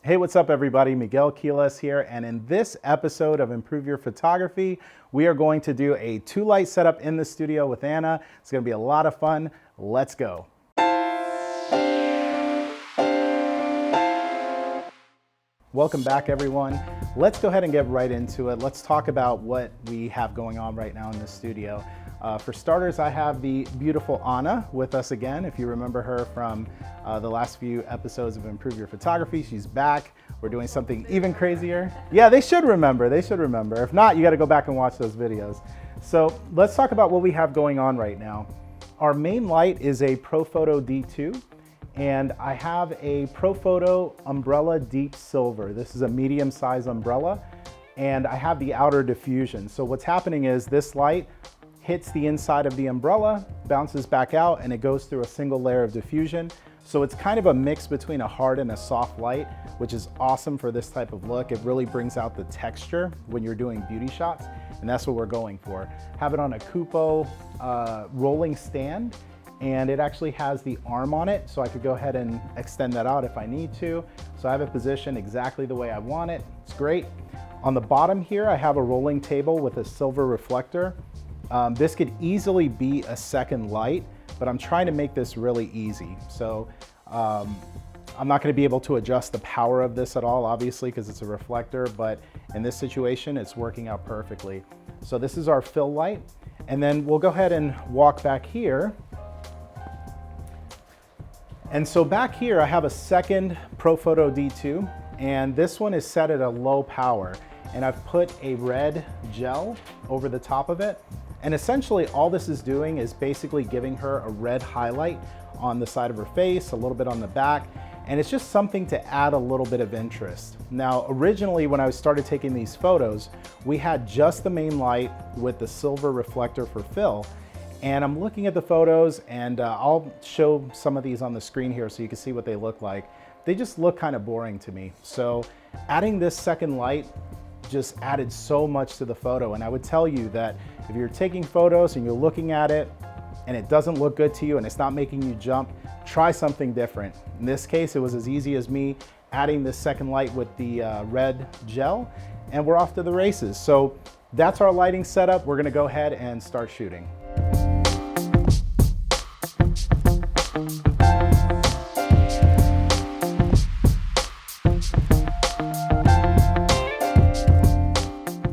Hey, what's up everybody? Miguel Quiles here, and in this episode of Improve Your Photography, we are going to do a 2-light setup in the studio with Anna. It's gonna be a lot of fun. Let's go. Welcome back everyone. Let's go ahead and get right into it. Let's talk about what we have going on right now in the studio. For starters, I have the beautiful Anna with us again. If you remember her from the last few episodes of Improve Your Photography, she's back. We're doing something even crazier. Yeah, they should remember. They should remember. If not, you got to go back and watch those videos. So let's talk about what we have going on right now. Our main light is a Profoto D2, and I have a Profoto Umbrella Deep Silver. This is a medium-sized umbrella, and I have the outer diffusion. So what's happening is this light hits the inside of the umbrella, bounces back out, and it goes through a single layer of diffusion. So it's kind of a mix between a hard and a soft light, which is awesome for this type of look. It really brings out the texture when you're doing beauty shots, and that's what we're going for. Have it on a Kupo rolling stand, and it actually has the arm on it, so I could go ahead and extend that out if I need to. So I have it positioned exactly the way I want it. It's great. On the bottom here, I have a rolling table with a silver reflector. This could easily be a second light, but I'm trying to make this really easy. So I'm not going to be able to adjust the power of this at all, obviously, because it's a reflector, but in this situation, it's working out perfectly. So this is our fill light, and then we'll go ahead and walk back here. And so back here, I have a second Profoto D2, and this one is set at a low power, and I've put a red gel over the top of it. And essentially all this is doing is basically giving her a red highlight on the side of her face, a little bit on the back, and it's just something to add a little bit of interest. Now, originally when I started taking these photos, we had just the main light with the silver reflector for fill, and I'm looking at the photos, and I'll show some of these on the screen here so you can see what they look like. They just look kind of boring to me. So adding this second light just added so much to the photo. And I would tell you that if you're taking photos and you're looking at it and it doesn't look good to you and it's not making you jump, try something different. In this case, it was as easy as me adding this second light with the red gel, and we're off to the races. So that's our lighting setup. We're gonna go ahead and start shooting.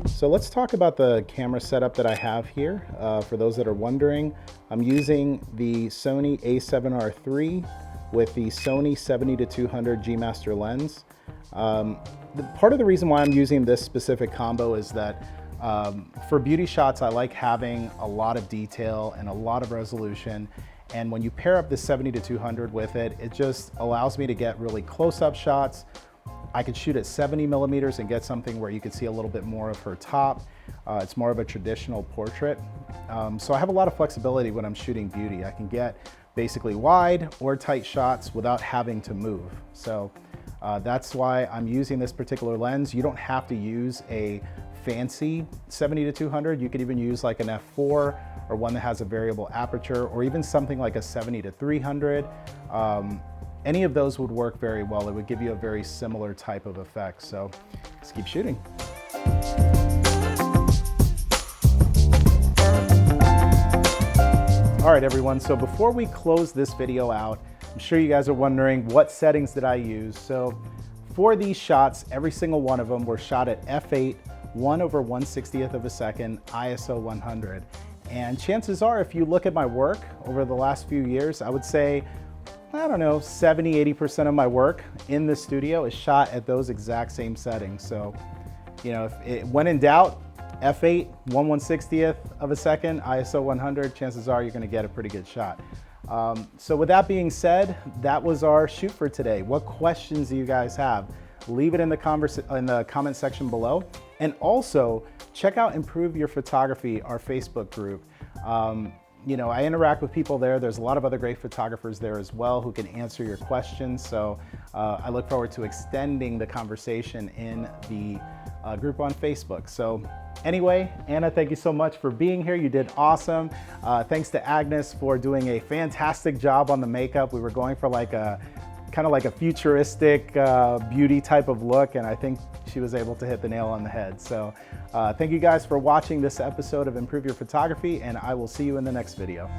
So let's talk about the camera setup that I have here. For those that are wondering, I'm using the Sony A7RIII with the Sony 70-200 G Master lens. Part of the reason why I'm using this specific combo is that for beauty shots, I like having a lot of detail and a lot of resolution. And when you pair up the 70-200 with it, it just allows me to get really close-up shots. I could shoot at 70 millimeters and get something where you could see a little bit more of her top. It's more of a traditional portrait. So I have a lot of flexibility when I'm shooting beauty. I can get basically wide or tight shots without having to move. So that's why I'm using this particular lens. You don't have to use a fancy 70-200. You could even use like an f4 or one that has a variable aperture, or even something like a 70-300. Any of those would work very well. It would give you a very similar type of effect. So let's keep shooting. All right, everyone. So before we close this video out, I'm sure you guys are wondering what settings did I use. So for these shots, every single one of them were shot at f8, 1/160th of a second, ISO 100. And chances are, if you look at my work over the last few years, I would say, I don't know, 70–80% of my work in the studio is shot at those exact same settings. So, you know, when in doubt, f8, 1/160th of a second, ISO 100, chances are you're gonna get a pretty good shot. So with that being said, that was our shoot for today. What questions do you guys have? Leave it in the comment section below. And also, check out Improve Your Photography, our Facebook group. You know, I interact with people there. There's a lot of other great photographers there as well who can answer your questions. So I look forward to extending the conversation in the group on Facebook. So anyway, Anna, thank you so much for being here. You did awesome. Thanks to Agnes for doing a fantastic job on the makeup. We were going for like a kind of like a futuristic beauty type of look, and I think she was able to hit the nail on the head. So thank you guys for watching this episode of Improve Your Photography, and I will see you in the next video.